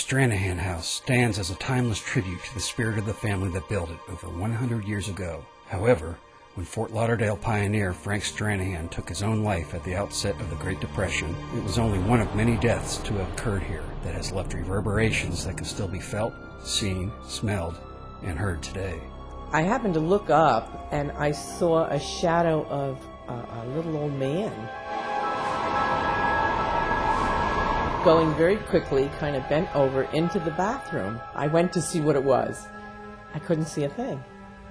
Stranahan house stands as a timeless tribute to the spirit of the family that built it over 100 years ago. However, when Fort Lauderdale pioneer Frank Stranahan took his own life at the outset of the Great Depression, it was only one of many deaths to have occurred here that has left reverberations that can still be felt, seen, smelled, and heard today. I happened to look up and I saw a shadow of a little old man going very quickly, kind of bent over into the bathroom. I went to see what it was. I couldn't see a thing.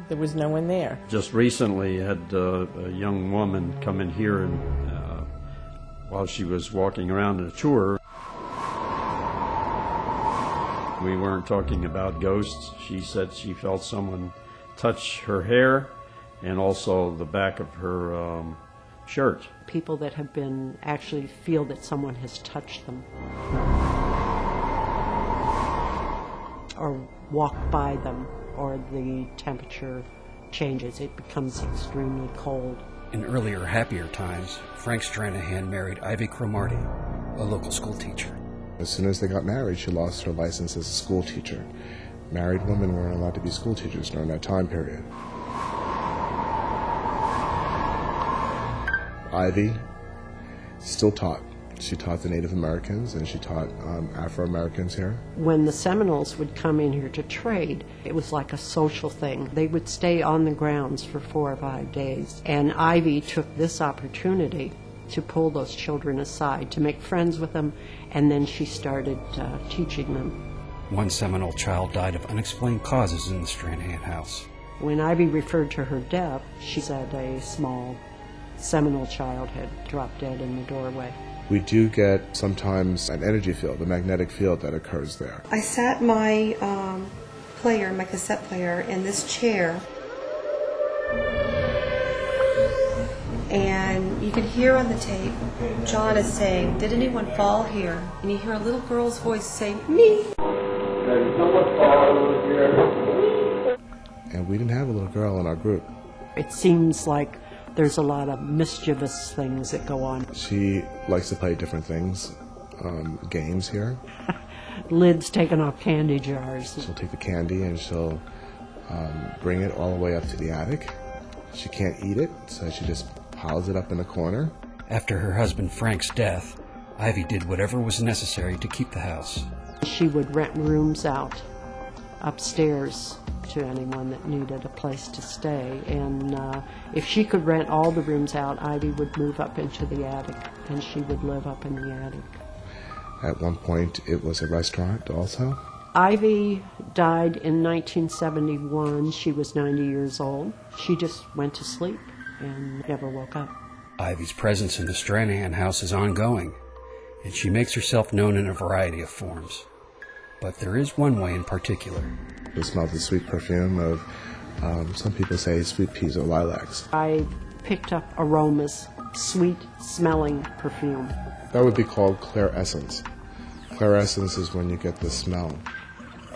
There was no one there. Just recently had a young woman come in here and while she was walking around in a tour. We weren't talking about ghosts. She said she felt someone touch her hair and also the back of her shirt. People that have been actually feel that someone has touched them or walked by them, or the temperature changes. It becomes extremely cold. In earlier, happier times, Frank Stranahan married Ivy Cromartie, a local school teacher. As soon as they got married, she lost her license as a school teacher. Married women weren't allowed to be school teachers during that time period. Ivy still taught. She taught the Native Americans and she taught Afro-Americans here. When the Seminoles would come in here to trade, it was like a social thing. They would stay on the grounds for 4 or 5 days. And Ivy took this opportunity to pull those children aside, to make friends with them, and then she started teaching them. One Seminole child died of unexplained causes in the Stranahan house. When Ivy referred to her death, she said a small Seminole child had dropped dead in the doorway. We do get sometimes an energy field, a magnetic field that occurs there. I sat my my cassette player, in this chair, and you can hear on the tape, John is saying, "Did anyone fall here?" And you hear a little girl's voice say, "Me." And we didn't have a little girl in our group. It seems like there's a lot of mischievous things that go on. She likes to play different things, games here. Lids taken off candy jars. She'll take the candy and she'll bring it all the way up to the attic. She can't eat it, so she just piles it up in the corner. After her husband Frank's death, Ivy did whatever was necessary to keep the house. She would rent rooms out upstairs to anyone that needed a place to stay, and if she could rent all the rooms out, Ivy would move up into the attic, and she would live up in the attic. At one point, it was a restaurant also. Ivy died in 1971. She was 90 years old. She just went to sleep and never woke up. Ivy's presence in the Stranahan house is ongoing, and she makes herself known in a variety of forms. But there is one way in particular. You smell the sweet perfume of, some people say, sweet peas or lilacs. I picked up aromas, sweet-smelling perfume. That would be called clairescence. Clairescence is when you get the smell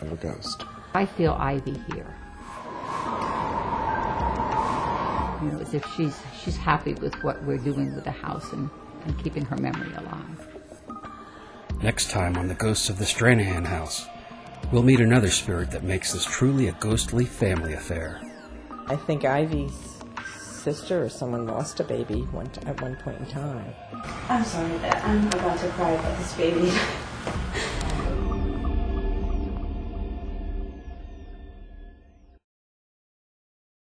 of a ghost. I feel Ivy here. You know, as if she's happy with what we're doing with the house and keeping her memory alive. Next time on the Ghosts of the Stranahan house, we'll meet another spirit that makes this truly a ghostly family affair. I think Ivy's sister or someone lost a baby at one point in time. I'm sorry that I'm about to cry about this baby.